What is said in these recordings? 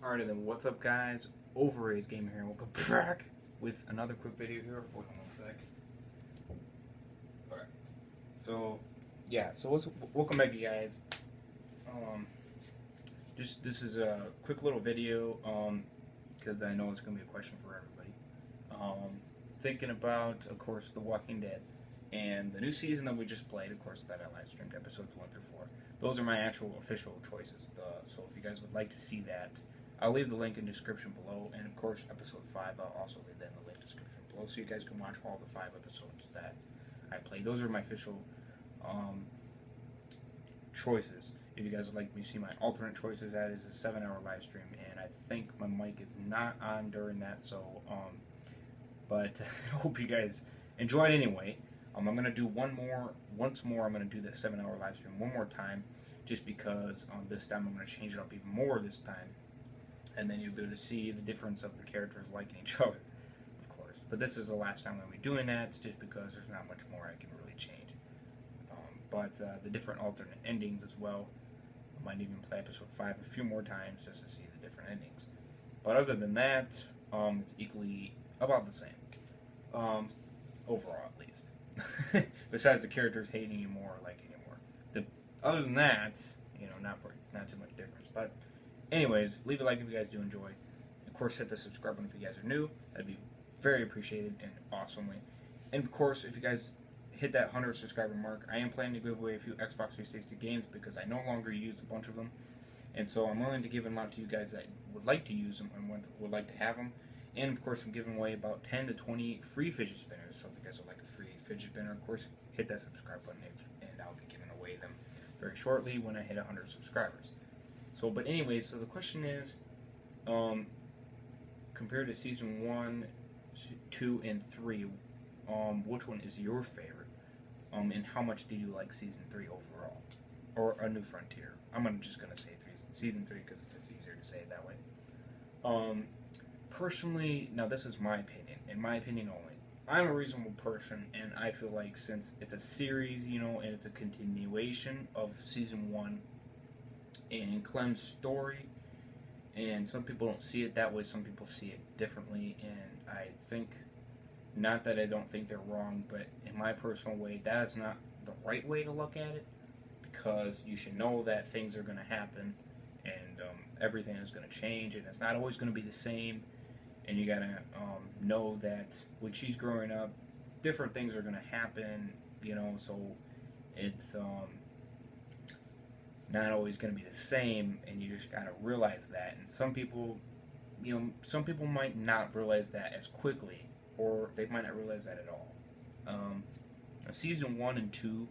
Alright then, what's up guys? Overays Gamer here, welcome back with another quick video here. Hold on one sec. Alright. Welcome back you guys. This is a quick little video, because I know it's going to be a question for everybody. Thinking about, of course, The Walking Dead and the new season that we just played, of course, that I live streamed, episodes 1 through 4. Those are my actual official choices. So if you guys would like to see that, I'll leave the link in the description below, and of course, episode 5, I'll also leave that in the link description below, so you guys can watch all the 5 episodes that I played. Those are my official choices. If you guys would like me to see my alternate choices, that is a 7-hour live stream, and I think my mic is not on during that, so, but I hope you guys enjoyed anyway. I'm going to do once more, I'm going to do the 7-hour live stream one more time, just because this time I'm going to change it up even more this time. And then you'll be able to see the difference of the characters liking each other, of course. But this is the last time I'm going to be doing that, just because there's not much more I can really change. But the different alternate endings as well. I might even play episode 5 a few more times just to see the different endings. But other than that, it's equally about the same. Overall, at least. Besides the characters hating you more or liking you more. Other than that, not too much difference. But anyways, leave a like if you guys do enjoy. Of course, hit the subscribe button if you guys are new. That'd be very appreciated and awesomely. And of course, if you guys hit that 100 subscriber mark, I am planning to give away a few Xbox 360 games because I no longer use a bunch of them. And so I'm willing to give them out to you guys that would like to use them and would like to have them. And of course, I'm giving away about 10 to 20 free fidget spinners. So if you guys would like a free fidget spinner, of course, hit that subscribe button and I'll be giving away them very shortly when I hit 100 subscribers. But anyways, so the question is, compared to season 1, 2, and 3, which one is your favorite? And how much did you like season 3 overall? Or A New Frontier? Just gonna say season 3 because it's just easier to say it that way. Personally, now this is my opinion, in my opinion only. I'm a reasonable person, and I feel like since it's a series, and it's a continuation of season 1, and Clem's story, and some people don't see it that way, some people see it differently, and I think, not that I don't think they're wrong, but in my personal way, that is not the right way to look at it, because you should know that things are going to happen, and everything is going to change, and it's not always going to be the same, and you got to know that when she's growing up, different things are going to happen, so it's not always going to be the same, and you just got to realize that. And some people might not realize that as quickly, or they might not realize that at all. Season 1 and 2,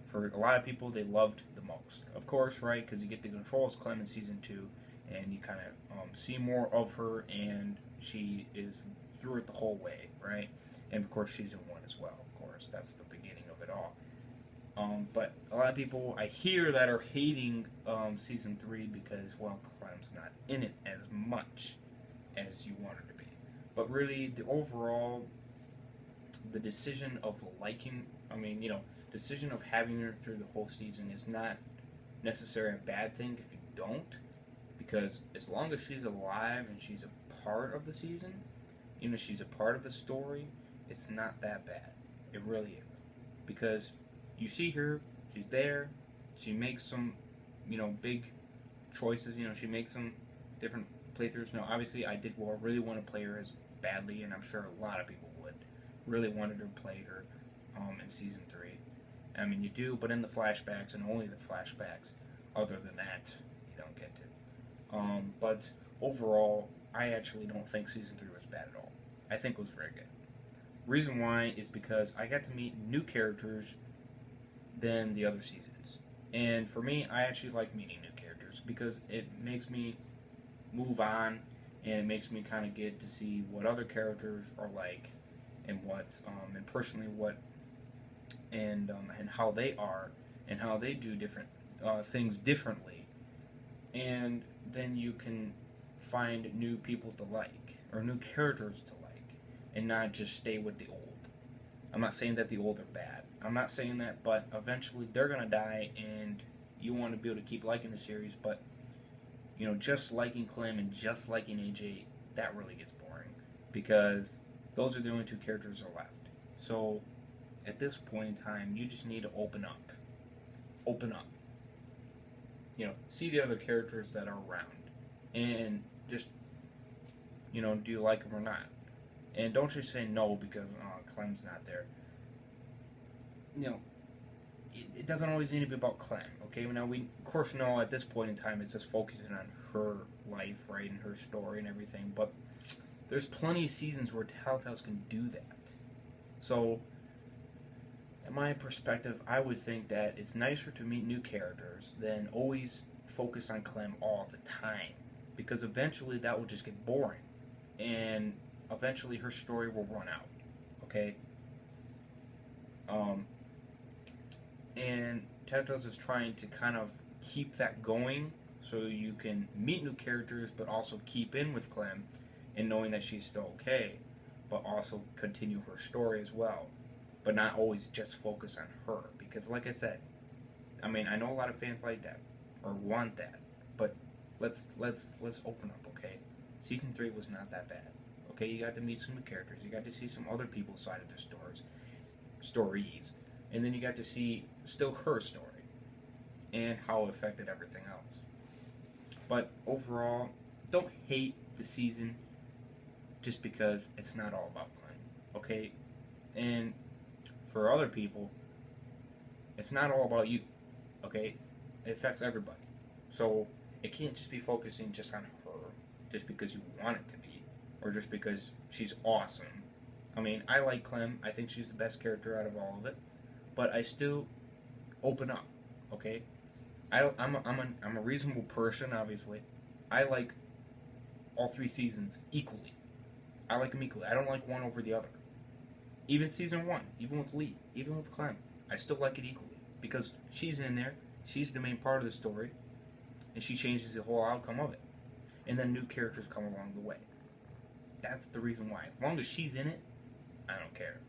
for a lot of people, they loved the most. Of course, right, because you get to control as Clem in season 2, and you kind of see more of her, and she is through it the whole way, right? And of course, season 1 as well, of course. That's the beginning of it all. But a lot of people I hear that are hating season 3 because, well, Clem's not in it as much as you want her to be. But really, the decision of liking, decision of having her through the whole season is not necessarily a bad thing if you don't, because as long as she's alive and she's a part of the season, she's a part of the story, it's not that bad. It really isn't. Because you see her, she's there, she makes some, big choices, she makes some different playthroughs. Now, obviously, I did really want to play her as badly, and I'm sure a lot of people would, really wanted to play her in season 3. You do, but in the flashbacks, and only the flashbacks. Other than that, you don't get to. But overall, I actually don't think season 3 was bad at all. I think it was very good. Reason why is because I got to meet new characters than the other seasons. And for me, I actually like meeting new characters because it makes me move on, and it makes me kind of get to see what other characters are like, and and personally and how they are, and how they do different things differently. And then you can find new people to like, or new characters to like, and not just stay with the old. I'm not saying that the old are bad. I'm not saying that, but eventually they're going to die, and you want to be able to keep liking the series, but just liking Clem and just liking AJ, that really gets boring because those are the only two characters that are left. So at this point in time, you just need to open up. Open up. See the other characters that are around and just, do you like them or not? And don't just say no because Clem's not there. It doesn't always need to be about Clem, okay? Now, we, of course, know at this point in time it's just focusing on her life, right, and her story and everything, but there's plenty of seasons where Telltales can do that. So, in my perspective, I would think that it's nicer to meet new characters than always focus on Clem all the time, because eventually that will just get boring, and eventually her story will run out, okay? And Telltales is trying to kind of keep that going so you can meet new characters but also keep in with Clem and knowing that she's still okay, but also continue her story as well, but not always just focus on her. Because like I said, I know a lot of fans like that or want that, but let's open up, okay? Season 3 was not that bad. Okay, you got to meet some new characters, you got to see some other people's side of their stories, and then you got to see still her story and how it affected everything else. But overall, don't hate the season just because it's not all about Glenn, okay? And for other people, it's not all about you, okay? It affects everybody. So it can't just be focusing just on her just because you want it to be, or just because she's awesome. I like Clem. I think she's the best character out of all of it. But I still open up, okay? I'm a reasonable person, obviously. I like all 3 seasons equally. I like them equally. I don't like one over the other. Even season 1, even with Lee, even with Clem, I still like it equally because she's in there. She's the main part of the story, and she changes the whole outcome of it. And then new characters come along the way. That's the reason why. As long as she's in it, I don't care.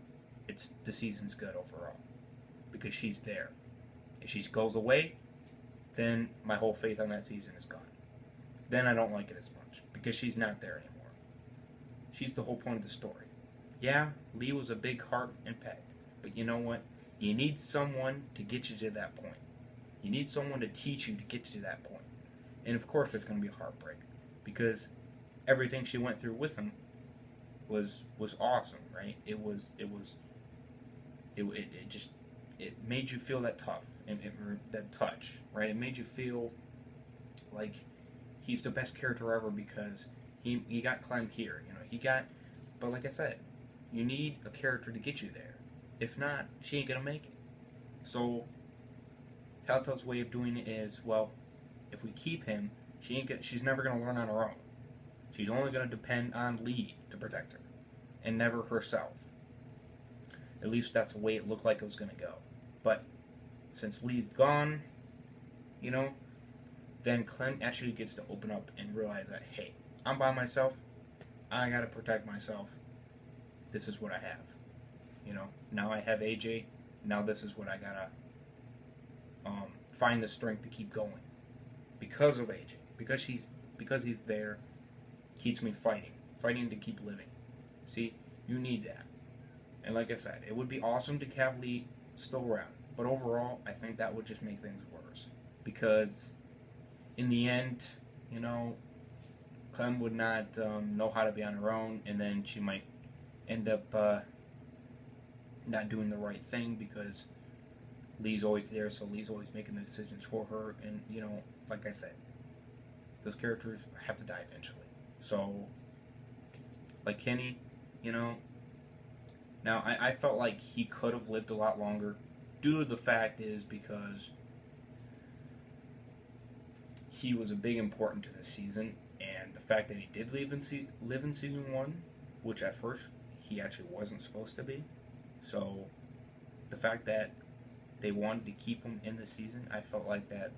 The season's good overall because she's there. If she goes away, then my whole faith on that season is gone. Then I don't like it as much because she's not there anymore. She's the whole point of the story. Yeah, Lee was a big heart impact, but you know what? You need someone to get you to that point. You need someone to teach you to get you to that point. And of course there's going to be heartbreak because everything she went through with him was awesome, right? It made you feel that tough and that touch, right? It made you feel like he's the best character ever because he got Clem here, but like I said, you need a character to get you there. If not, she ain't gonna make it. So Telltale's way of doing it is, well, if we keep him, she's never gonna learn on her own. She's only gonna depend on Lee to protect her, and never herself. At least that's the way it looked like it was gonna go. But since Lee's gone, then Clem actually gets to open up and realize that, hey, I'm by myself. I gotta protect myself. This is what I have. Now I have AJ. Now this is what I gotta find the strength to keep going because of AJ. Because he's there, keeps me fighting to keep living. See, you need that. And like I said, it would be awesome to have Lee still around. But overall, I think that would just make things worse. Because in the end, Clem would not know how to be on her own, and then she might end up not doing the right thing because Lee's always there, so Lee's always making the decisions for her. And, like I said, those characters have to die eventually. So, like Kenny, now I felt like he could have lived a lot longer due to the fact is because he was a big important to the season, and the fact that he did live in season 1, which at first he actually wasn't supposed to be. So the fact that they wanted to keep him in the season, I felt like that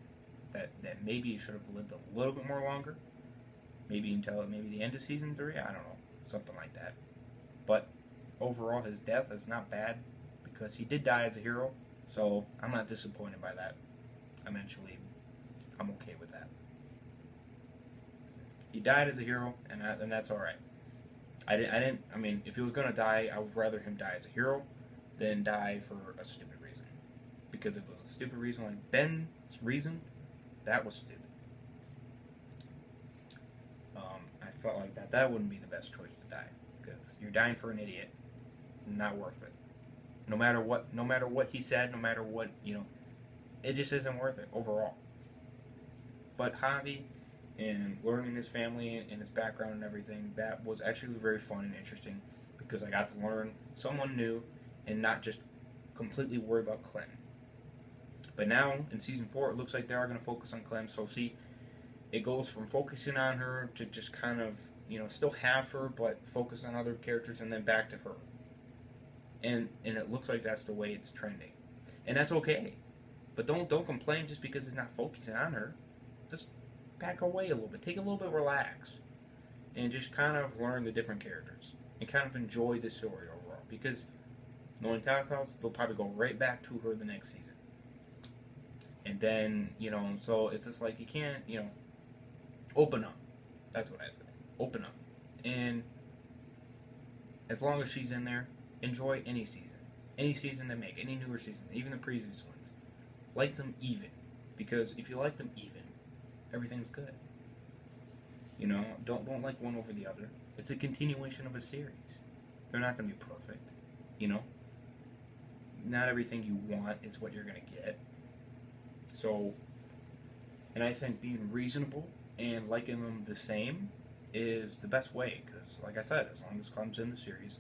maybe he should have lived a little bit more longer. Maybe until the end of season 3, I don't know, something like that. But overall, his death is not bad because he did die as a hero, so I'm not disappointed by that. I'm okay with that. He died as a hero, and that's all right. I mean, if he was gonna die, I would rather him die as a hero than die for a stupid reason. Because if it was a stupid reason, like Ben's reason, that was stupid. I felt like that wouldn't be the best choice to die, because you're dying for an idiot, not worth it. No matter what he said, no matter what it just isn't worth it overall. But Javi and learning his family and his background and everything, that was actually very fun and interesting because I got to learn someone new and not just completely worry about Clem. But now in season 4, it looks like they are going to focus on Clem. So see, it goes from focusing on her to just kind of still have her, but focus on other characters, and then back to her. And it looks like that's the way it's trending, and that's okay. But don't complain just because it's not focusing on her. Just back away a little bit. Take a little bit, relax, and just kind of learn the different characters and kind of enjoy the story overall. Because knowing Telltales, they'll probably go right back to her the next season. And then, so it's just like you can't, open up. That's what I say. Open up. And as long as she's in there, enjoy any season. Any season they make, any newer season, even the previous ones. Like them even. Because if you like them even, everything's good. Don't like one over the other. It's a continuation of a series. They're not going to be perfect. Not everything you want is what you're going to get. So, and I think being reasonable and liking them the same is the best way. Because, like I said, as long as Clem's in the series,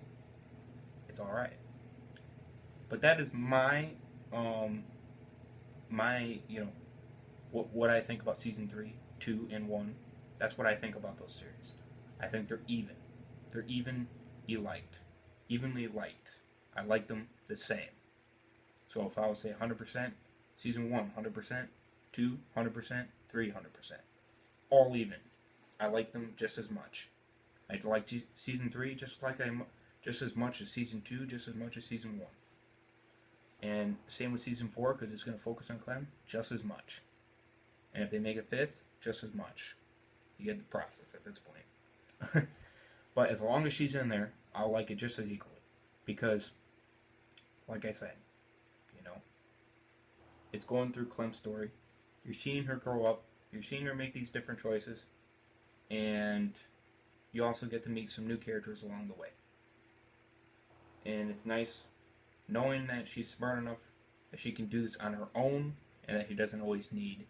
it's alright. But that is my what I think about season 3, 2, and 1. That's what I think about those series. I think they're even. They're evenly liked. I like them the same. So if I would say 100%, season 1, 100%, 2, 100%, 3, 100%. All even. I like them just as much. I like season 3 just as much as season 2, just as much as season 1. And same with season 4, because it's going to focus on Clem, just as much. And if they make a 5th, just as much. You get the process at this point. But as long as she's in there, I'll like it just as equally. Because, like I said, it's going through Clem's story. You're seeing her grow up. You're seeing her make these different choices. And you also get to meet some new characters along the way. And it's nice knowing that she's smart enough that she can do this on her own and that she doesn't always need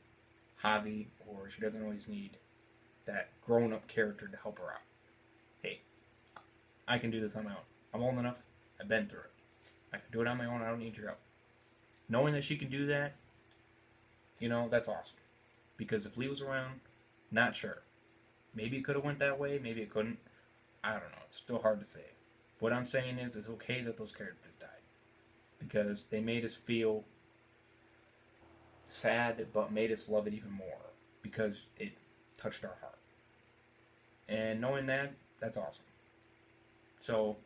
Javi or she doesn't always need that grown-up character to help her out. Hey, I can do this on my own. I'm old enough. I've been through it. I can do it on my own. I don't need your help. Knowing that she can do that, that's awesome. Because if Lee was around, not sure. Maybe it could have went that way. Maybe it couldn't. I don't know. It's still hard to say. What I'm saying is it's okay that those characters died. Because they made us feel sad, but made us love it even more. Because it touched our heart. And knowing that, that's awesome. So,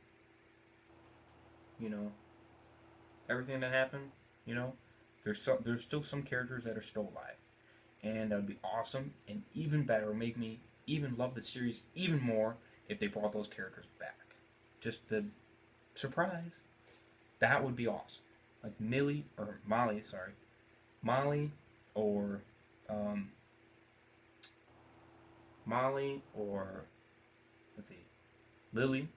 everything that happened, there's still some characters that are still alive. And that would be awesome and even better, make me even love the series even more if they brought those characters back. Just the surprise. That would be awesome. Like Molly, or Molly, or let's see, Lily,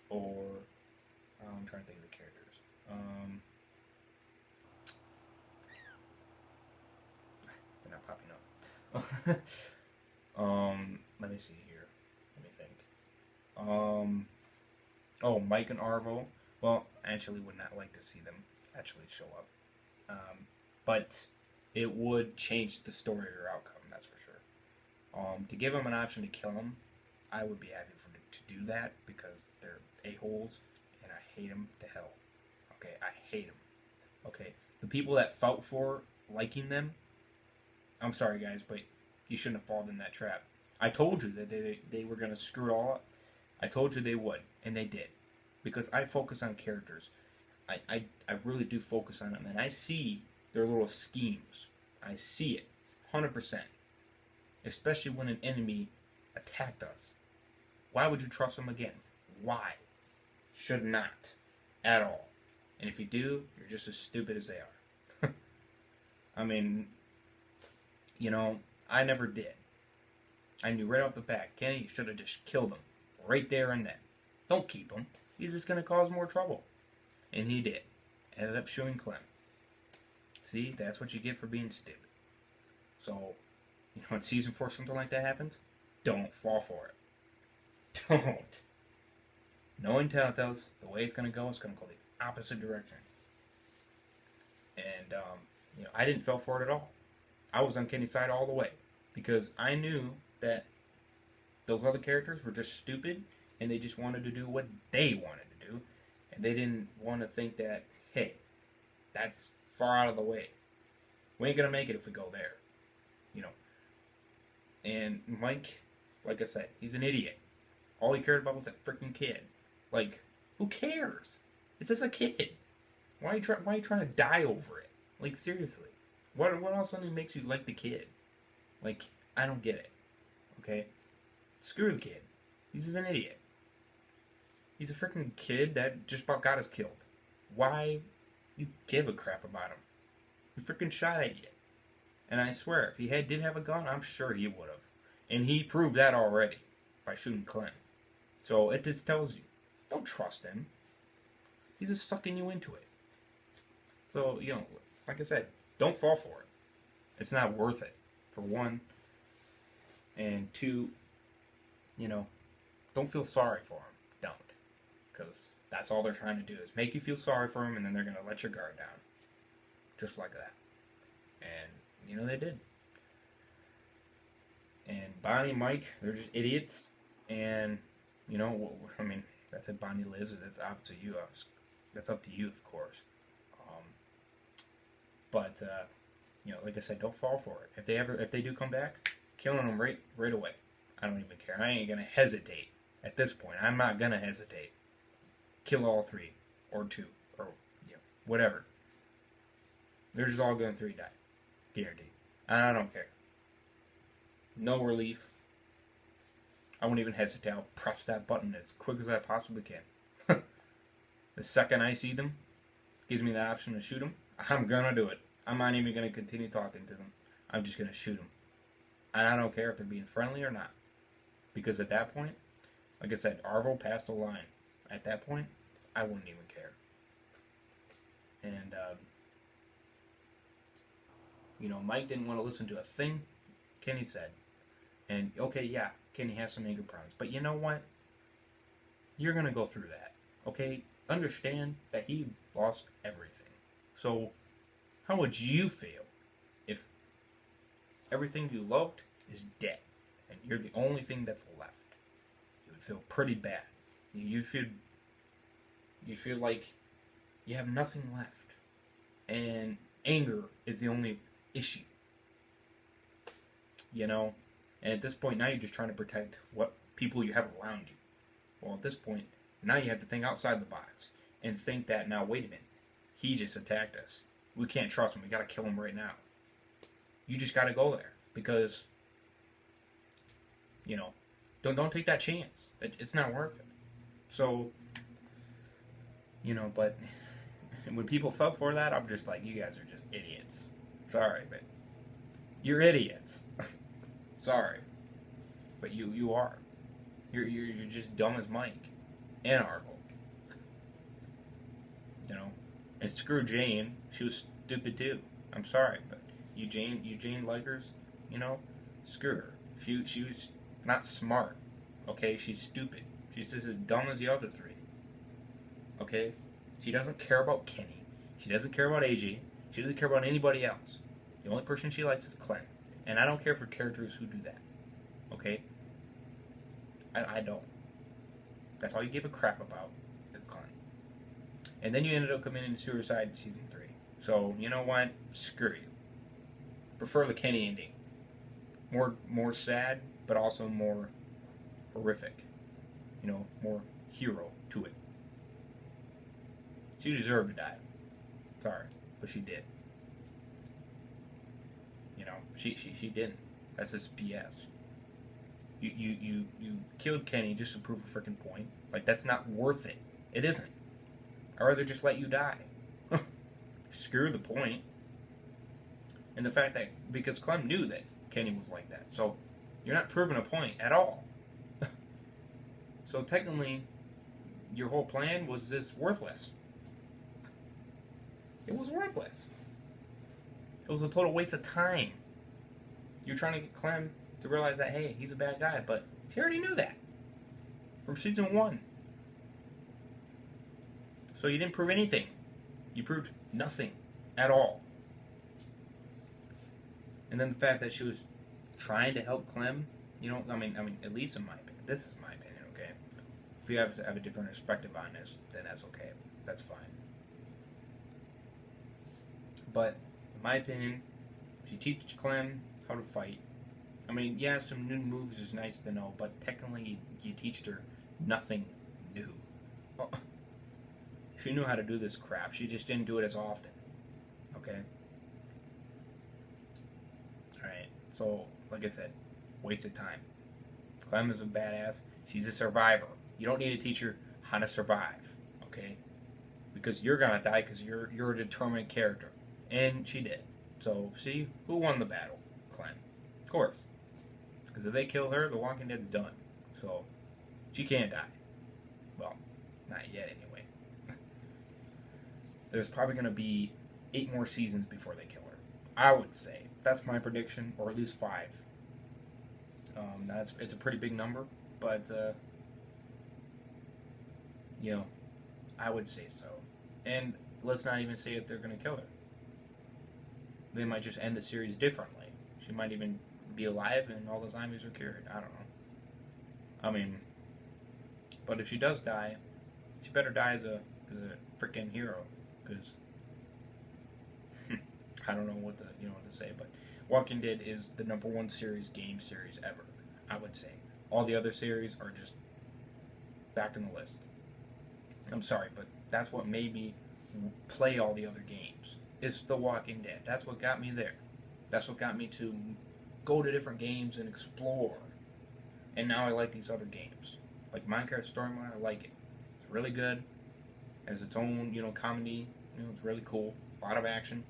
or I'm trying to think of the characters. They're not popping up. Let me see here. Let me think. Oh, Mike and Arvo. Well, I actually would not like to see them actually show up. But it would change the story or outcome, that's for sure. To give them an option to kill them, I would be happy to do that because they're a-holes and I hate them to hell. Okay, I hate them. Okay, the people that fought for liking them, I'm sorry guys, but you shouldn't have fallen in that trap. I told you that they were going to screw it all up. I told you they would, and they did. Because I focus on characters. I really do focus on them, and I see their little schemes. I see it, 100%. Especially when an enemy attacked us. Why would you trust them again? Why? Should not. At all. And if you do, you're just as stupid as they are. I mean, I never did. I knew right off the bat, Kenny, you should have just killed him. Right there and then. Don't keep him. He's just going to cause more trouble. And he did. Ended up shooting Clem. See, that's what you get for being stupid. So, in Season 4 something like that happens, don't fall for it. Don't. Knowing Telltale's, the way it's going to go the opposite direction. And, I didn't fall for it at all. I was on Kenny's side all the way. Because I knew that those other characters were just stupid, and they just wanted to do what they wanted to do. And they didn't want to think that, hey, that's far out of the way. We ain't going to make it if we go there. And Mike, like I said, he's an idiot. All he cared about was that freaking kid. Like, who cares? It's just a kid. Why are you trying to die over it? Like, seriously. What else only makes you like the kid? Like, I don't get it. Okay? Screw the kid. He's just an idiot. He's a freaking kid that just about got us killed. Why you give a crap about him? He freaking shot at you. And I swear, if he did have a gun, I'm sure he would have. And he proved that already by shooting Clint. So it just tells you, don't trust him. He's just sucking you into it. So, like I said, don't fall for it. It's not worth it, for one. And two, don't feel sorry for him. Don't. Because that's all they're trying to do is make you feel sorry for him, and then they're going to let your guard down. Just like that. And, they did. And Bonnie and Mike, they're just idiots. And, that's if Bonnie lives, that's up to you. That's up to you, of course. But like I said, don't fall for it. If they do come back, killing them right away. I don't even care. I ain't gonna hesitate at this point. I'm not gonna hesitate. Kill all three, or two, or whatever. They're just all going to die, guaranteed. And I don't care. No relief. I won't even hesitate. I'll press that button as quick as I possibly can. The second I see them, gives me the option to shoot them, I'm gonna do it. I'm not even gonna continue talking to them. I'm just gonna shoot them. And I don't care if they're being friendly or not. Because at that point, like I said, Arvo passed the line. At that point, I wouldn't even care. And, Mike didn't want to listen to a thing Kenny said. And, okay, yeah, Kenny has some anger problems. But you know what? You're gonna go through that. Okay? Understand that he lost everything. So, how would you feel if everything you loved is dead and you're the only thing that's left? You would feel pretty bad. You feel like you have nothing left. And anger is the only issue. And at this point now you're just trying to protect what people you have around you. Well, at this point, now you have to think outside the box and think that, now wait a minute, he just attacked us. We can't trust him. We gotta kill him right now. You just gotta go there because, don't take that chance. It's not worth it. So, but when people fell for that, I'm just like, you guys are just idiots. Sorry, but you're idiots. Sorry, but you are. You're just dumb as Mike and Arvo. And screw Jane. She was stupid too. I'm sorry, but Jane Likers, screw her. She was not smart. Okay, she's stupid. She's just as dumb as the other three. Okay, she doesn't care about Kenny. She doesn't care about AJ. She doesn't care about anybody else. The only person she likes is Clem. And I don't care for characters who do that. Okay? I don't. That's all you give a crap about is Clem. And then you ended up committing suicide in Season 3. So, you know what? Screw you. Prefer the Kenny ending. More sad, but also more horrific. More hero to it. She deserved to die. Sorry, but she did. She didn't. That's just BS. You killed Kenny just to prove a freaking point. Like, that's not worth it. It isn't. I'd rather just let you die. Screw the point. And the fact that, because Clem knew that Kenny was like that, so you're not proving a point at all. So technically, your whole plan was just worthless. It was worthless. It was a total waste of time. You're trying to get Clem to realize that, hey, he's a bad guy, but he already knew that from season 1. So you didn't prove anything. You proved nothing at all. And then the fact that she was trying to help Clem, I mean, at least in my opinion, this is my opinion, okay? If you have a different perspective on this, then that's okay. That's fine. But in my opinion, if you teach Clem how to fight, I mean, yeah, some new moves is nice to know, but technically you teached her nothing new. Well, she knew how to do this crap. She just didn't do it as often. Okay? Alright, so, like I said, waste of time. Clem is a badass. She's a survivor. You don't need to teach her how to survive. Okay? Because you're gonna die because you're a determined character. And she did. So, see, who won the battle? Clem. Of course. Because if they kill her, The Walking Dead's done. So, she can't die. Well, not yet anyway. There's probably going to be 8 more seasons before they kill her. I would say. That's my prediction, or at least 5. It's a pretty big number, but, I would say so. And let's not even say if they're going to kill her. They might just end the series differently. She might even be alive and all the zombies are cured. I don't know. I mean, but if she does die, she better die as a freaking hero, because I don't know what to say. But Walking Dead is the #1 game series ever. I would say all the other series are just back in the list. I'm sorry, but that's what made me play all the other games. It's The Walking Dead. That's what got me there. That's what got me to go to different games and explore. And now I like these other games. Like Minecraft Story Mode, I like it. It's really good. It has its own, comedy. It's really cool. A lot of action.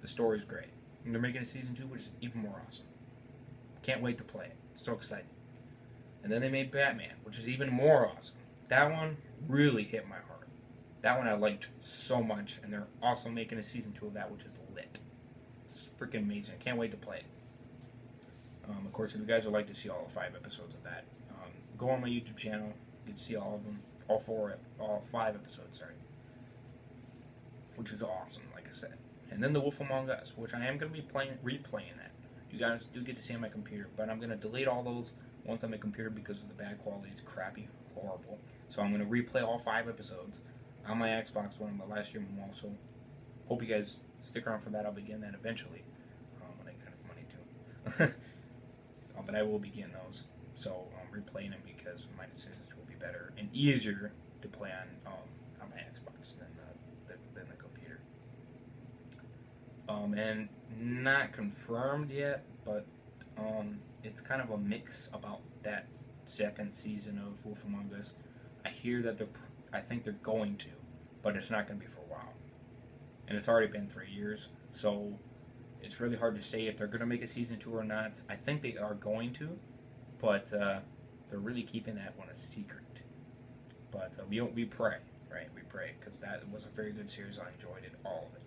The story's great. And they're making a season 2, which is even more awesome. Can't wait to play it. So excited. And then they made Batman, which is even more awesome. That one really hit my heart. That one I liked so much, and they're also making a season 2 of that, which is lit. It's freaking amazing. I can't wait to play it. Of course, if you guys would like to see all 5 episodes of that, go on my YouTube channel. You can see all of them, all 5 episodes, sorry. Which is awesome, like I said. And then The Wolf Among Us, which I am going to be replaying that. You guys do get to see on my computer, but I'm going to delete all those once on my computer because of the bad quality. It's crappy, horrible. So I'm going to replay all 5 episodes on my Xbox One, my live stream also. Hope you guys stick around for that. I'll begin that eventually when I get enough money to. But I will begin those. So I'm replaying them because my decisions will be better and easier to play on my Xbox than the computer. And not confirmed yet, but it's kind of a mix about that second season of Wolf Among Us. I hear that I think they're going to, but it's not going to be for a while. And it's already been 3 years, so it's really hard to say if they're going to make a season 2 or not. I think they are going to, but they're really keeping that one a secret. But we pray, right? We pray, because that was a very good series. I enjoyed it, all of it.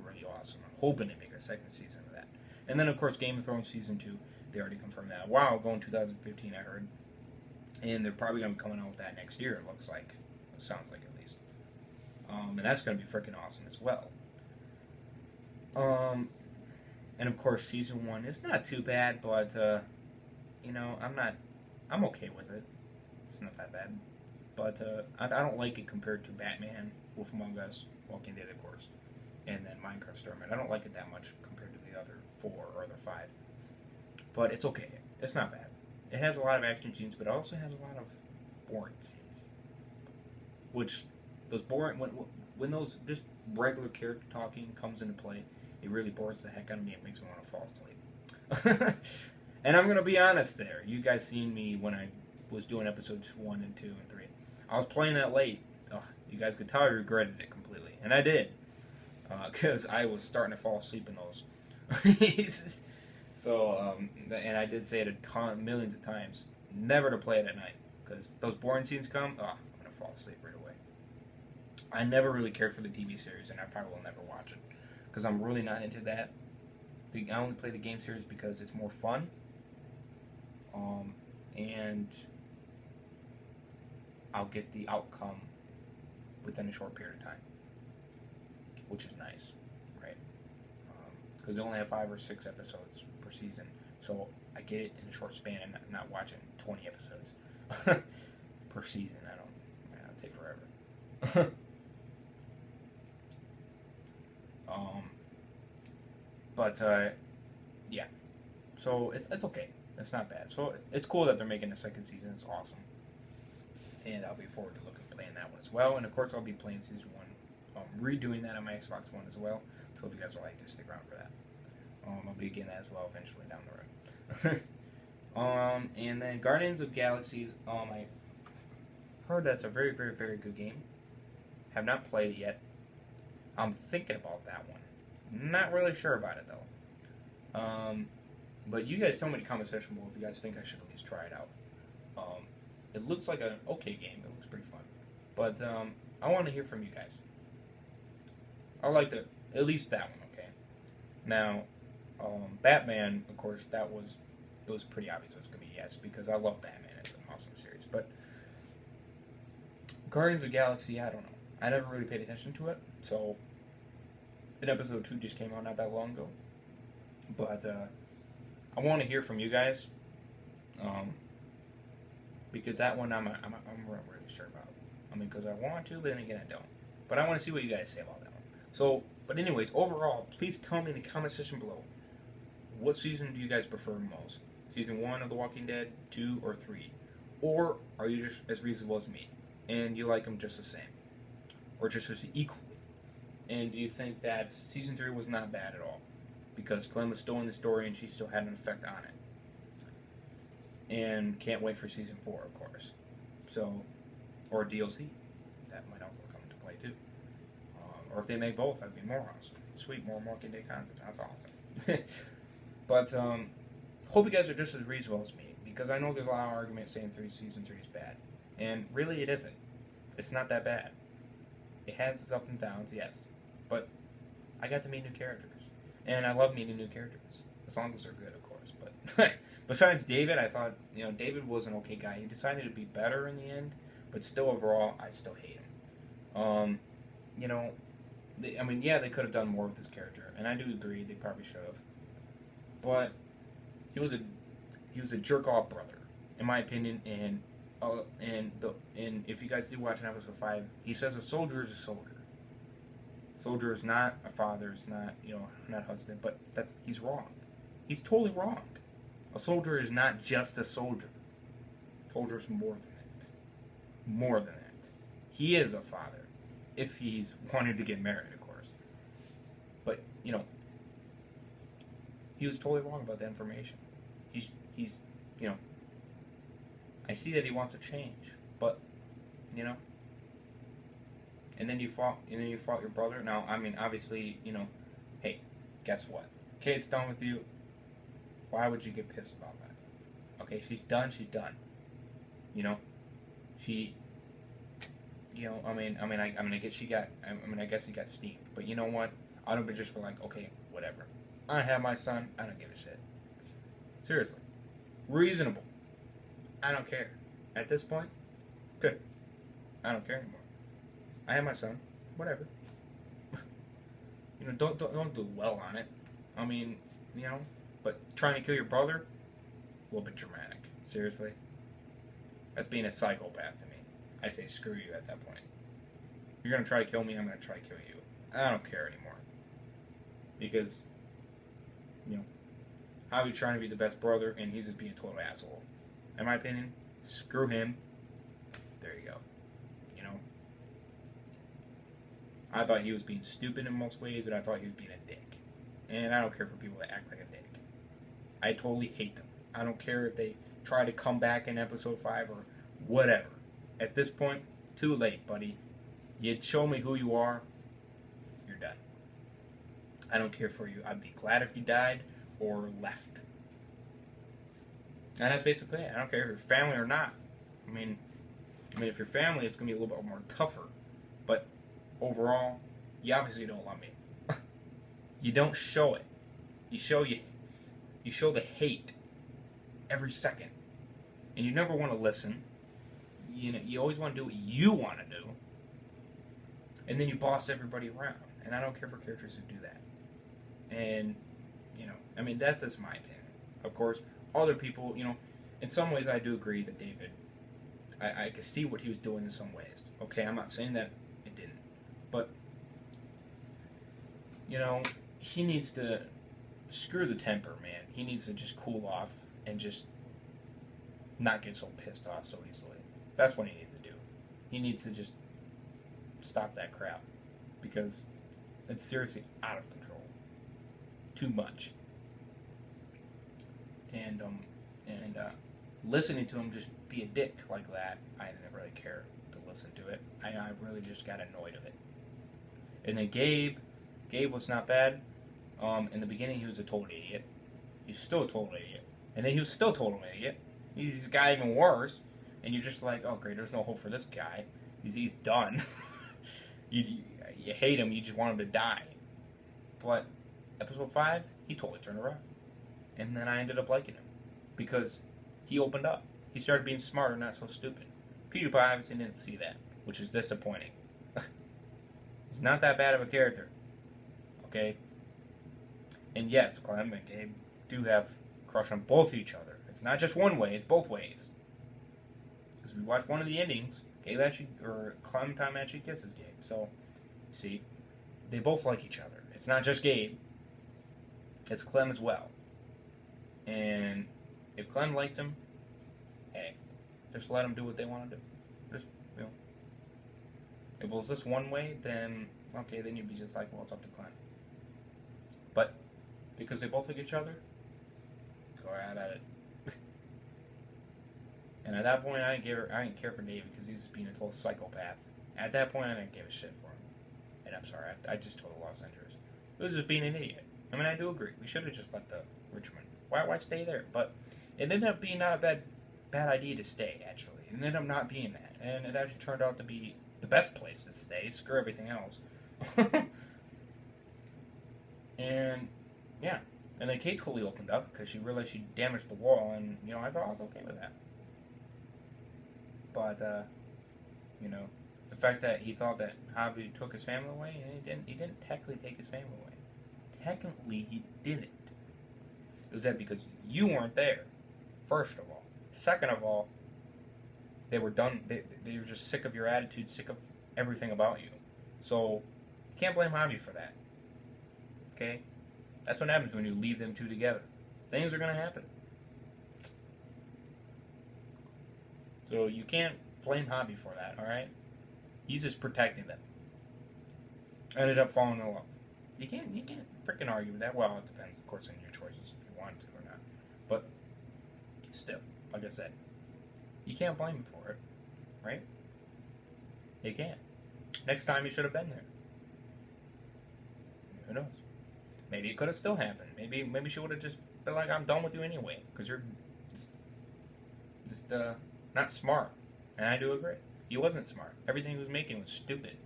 Really awesome. I'm hoping to make a second season of that. And then, of course, Game of Thrones Season 2, they already confirmed that. Wow, going 2015, I heard. And they're probably going to be coming out with that next year, it looks like. It sounds like, at least. And that's going to be freaking awesome as well. And of course, Season 1 is not too bad, but, I'm okay with it. It's not that bad. But I don't like it compared to Batman, Wolf Among Us, Walking Dead, of course, and then Minecraft Story Mode. I don't like it that much compared to the other 4 or other 5. But it's okay. It's not bad. It has a lot of action scenes, but it also has a lot of boring scenes. Which, those boring, when those just regular character talking comes into play, it really bores the heck out of me. It makes me want to fall asleep. And I'm gonna be honest there. You guys seen me when I was doing episodes 1 and 2 and 3. I was playing that late. Ugh, you guys could tell I regretted it completely, and I did, because I was starting to fall asleep in those. So, and I did say it millions of times, never to play it at night, because those boring scenes come. I'm gonna fall asleep right away. I never really cared for the TV series, and I probably will never watch it, because I'm really not into that. I only play the game series because it's more fun. And I'll get the outcome within a short period of time, which is nice, right? Because they only have 5 or 6 episodes per season, so I get it in a short span and not watching 20 episodes per season. It'll take forever. Yeah. So it's okay. It's not bad. So it's cool that they're making a second season. It's awesome. And I'll be forward to playing that one as well. And of course, I'll be playing season 1, redoing that on my Xbox One as well. So if you guys would like to stick around for that, I'll be getting that as well eventually down the road. And then Guardians of Galaxies. I heard that's a very, very, very good game. Have not played it yet. I'm thinking about that one. Not really sure about it though. But you guys tell me in the comment section below if you guys think I should at least try it out. It looks like an okay game. It looks pretty fun. But I want to hear from you guys. I like at least that one, okay? Now, Batman, of course, it was pretty obvious it was going to be yes, because I love Batman. It's an awesome series. But Guardians of the Galaxy, I don't know. I never really paid attention to it. So, episode 2 just came out not that long ago. But I want to hear from you guys, because that one I'm really sure about. I mean, because I want to, but then again I don't. But I want to see what you guys say about that one. So, but anyways, overall, please tell me in the comment section below, what season do you guys prefer most? Season 1 of The Walking Dead, 2, or 3? Or are you just as reasonable as me, and you like them just the same? Or just as equally? And do you think that season 3 was not bad at all? Because Glenn was still in the story and she still had an effect on it. And can't wait for season 4, of course. So, or DLC. That might also come into play too. Or if they make both, that'd be more awesome. Sweet, more Walking Dead content. That's awesome. But, hope you guys are just as reasonable as me. Because I know there's a lot of arguments saying season 3 is bad. And really it isn't. It's not that bad. It has its ups and downs, yes. But I got to meet new characters. And I love meeting new characters. As long as they're good, of course. But besides David, I thought, David was an okay guy. He decided to be better in the end. But still, overall, I still hate him. They could have done more with this character. And I do agree, they probably should have. But he was a jerk-off brother, in my opinion. And if you guys do watch an episode 5, he says a soldier is a soldier. Soldier is not a father, it's not, not a husband, but he's wrong. He's totally wrong. A soldier is not just a soldier. A soldier is more than that. More than that. He is a father, if he's wanted to get married, of course. But, he was totally wrong about that information. He's I see that he wants to change, but, and then you fought your brother. Now, obviously, hey, guess what? Kate's done with you. Why would you get pissed about that? Okay, she's done. She, I guess he got steamed. But you know what? I'd have been just like, okay, whatever. I have my son. I don't give a shit. Seriously, reasonable. I don't care. At this point, good. I don't care anymore. I have my son. Whatever. Don't do well on it. But trying to kill your brother, a little bit dramatic. Seriously, that's being a psychopath to me. I say screw you at that point. You're gonna try to kill me. I'm gonna try to kill you. I don't care anymore. Because, how are you trying to be the best brother and he's just being a total asshole? In my opinion, screw him. There you go. I thought he was being stupid in most ways, but I thought he was being a dick. And I don't care for people that act like a dick. I totally hate them. I don't care if they try to come back in episode 5 or whatever. At this point, too late, buddy. You show me who you are, you're done. I don't care for you. I'd be glad if you died or left. And that's basically it. I don't care if you're family or not. I mean, if you're family, it's going to be a little bit more tougher. But overall, you obviously don't love me. You don't show it. You show the hate every second. And you never want to listen. You always want to do what you want to do. And then you boss everybody around. And I don't care for characters who do that. And, that's just my opinion. Of course, other people, in some ways I do agree that David, I can see what he was doing in some ways. Okay, I'm not saying that it didn't. But, he needs to screw the temper, man. He needs to just cool off and just not get so pissed off so easily. That's what he needs to do. He needs to just stop that crap. Because it's seriously out of control. Too much. And listening to him just be a dick like that, I didn't really care to listen to it. I really just got annoyed of it. And then Gabe was not bad. In the beginning, he was a total idiot. He's still a total idiot. And then he was still a total idiot. He's got even worse. And you're just like, oh great, there's no hope for this guy. He's done. You hate him. You just want him to die. But episode 5, he totally turned around. And then I ended up liking him. Because he opened up. He started being smarter, not so stupid. PewDiePie obviously didn't see that, which is disappointing. He's not that bad of a character. Okay? And yes, Clem and Gabe do have a crush on both each other. It's not just one way, it's both ways. Because if you watch one of the endings, Clementine actually kisses Gabe. So, see, they both like each other. It's not just Gabe. It's Clem as well. And if Clem likes him, hey, just let them do what they want to do. Just, if it was this one way, then, okay, then you'd be just like, well, it's up to Clem. But, because they both like each other, go right at it. And at that point, I didn't care for David because he was being a total psychopath. At that point, I didn't give a shit for him. And I'm sorry, I just told lost interest. It was just being an idiot. I do agree. We should have just left the Richmond. Why stay there? But it ended up being not a bad idea to stay, actually. It ended up not being that. And it actually turned out to be the best place to stay. Screw everything else. And, yeah. And then Kate totally opened up because she realized she damaged the wall. And, I thought I was okay with that. But, the fact that he thought that Javi took his family away, and he didn't technically take his family away. Technically, he didn't. It was that because you weren't there, first of all. Second of all, they were done. They were just sick of your attitude, sick of everything about you. So, you can't blame Javi for that. Okay? That's what happens when you leave them two together. Things are going to happen. So, you can't blame Javi for that, alright? He's just protecting them. Ended up falling in love. You can't freaking argue with that. Well, it depends, of course, on your choices if you want to or not. But still, like I said, you can't blame him for it, right? You can't. Next time you should have been there. Who knows? Maybe it could have still happened. Maybe she would have just been like, "I'm done with you anyway," because you're just not smart. And I do agree. He wasn't smart. Everything he was making was stupid.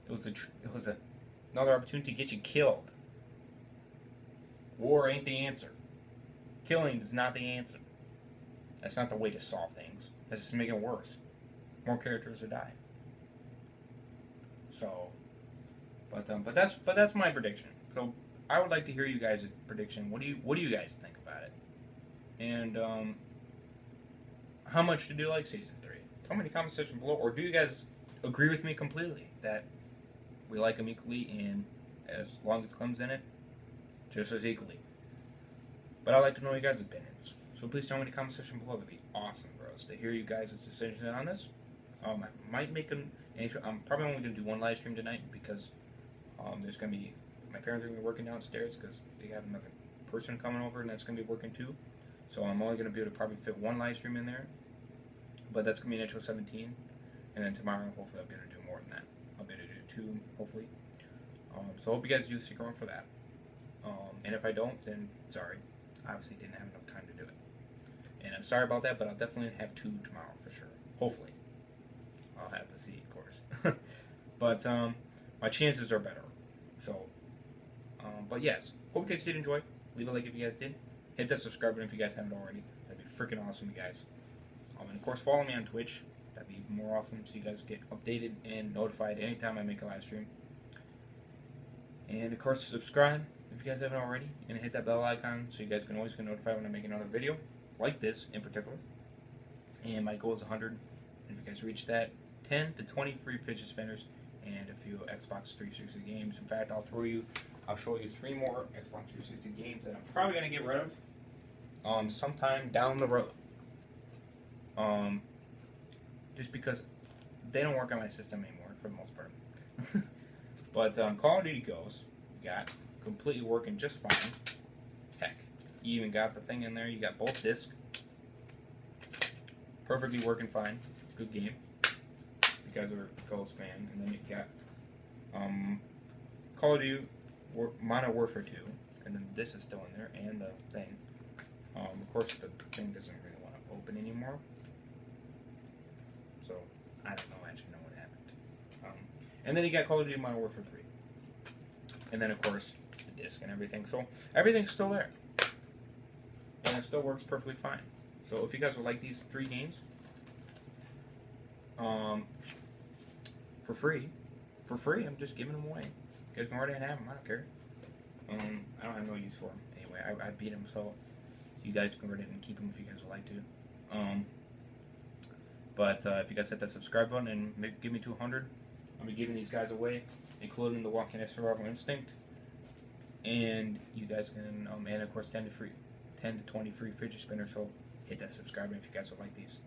It was another opportunity to get you killed. War ain't the answer. Killing is not the answer. That's not the way to solve things. That's just making it worse. More characters will die. So, but that's my prediction. So I would like to hear you guys' prediction. What do you guys think about it? And how much did you like season 3? Tell me in the comment section below. Or do you guys agree with me completely that we like them equally, and as long as Clem's in it, just as equally? But I'd like to know your guys' opinions. So please tell me in the comment section below. That'd be awesome, bros, to hear you guys' decisions on this. I might make I'm probably only going to do one live stream tonight because there's going to be, my parents are going to be working downstairs because they have another person coming over and that's going to be working too. So I'm only going to be able to probably fit one live stream in there. But that's going to be an intro 17. And then tomorrow, hopefully, I'll be able to do more than that. I'll be able to do 2, hopefully. So I hope you guys do stick around for that. And if I don't, then sorry. Obviously, didn't have enough time to do it. And I'm sorry about that, but I'll definitely have 2 tomorrow for sure. Hopefully. I'll have to see, of course. But my chances are better. So, but yes. Hope you guys did enjoy. Leave a like if you guys did. Hit that subscribe button if you guys haven't already. That'd be freaking awesome, you guys. And of course, follow me on Twitch. That'd be even more awesome, so you guys get updated and notified anytime I make a live stream. And of course, subscribe if you guys haven't already, and hit that bell icon so you guys can always get notified when I make another video, like this in particular. And my goal is 100. And if you guys reach that, 10 to 20 free fidget spinners and a few Xbox 360 games. In fact, I'll show you 3 more Xbox 360 games that I'm probably gonna get rid of sometime down the road. Just because they don't work on my system anymore for the most part. But Call of Duty Ghosts got completely working just fine. Heck, you even got the thing in there. You got both discs, perfectly working fine. Good game. If you guys are a Ghost fan, and then you got Call of Duty Modern Warfare 2, and then this is still in there, and the thing. Of course, the thing doesn't really want to open anymore. So, I don't actually know what happened. And then you got Call of Duty Modern Warfare 3. And then, of course, the disc and everything. So, everything's still there. And it still works perfectly fine. So, if you guys would like these 3 games, for free, I'm just giving them away. You guys can already have them, I don't care. I don't have no use for them. Anyway, I beat them, so you guys can go ahead and keep them if you guys would like to. But if you guys hit that subscribe button and give me 200, I'll be giving these guys away, including the Walking Dead Survival Instinct. And you guys can, and of course, 10 to 20 free fidget spinners. So hit that subscribe button if you guys would like these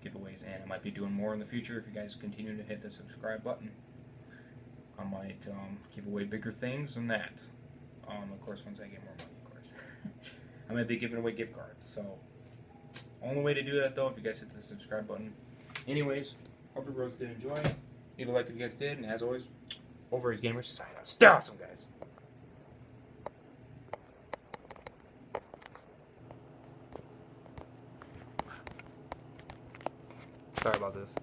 giveaways. And I might be doing more in the future if you guys continue to hit the subscribe button. I might give away bigger things than that. Of course, once I get more money, of course. I might be giving away gift cards. So, only way to do that, though, if you guys hit the subscribe button. Anyways, hope you guys did enjoy. Leave a like if you guys did. And as always, over as gamers, sign out. Stay awesome, guys. Sorry about this.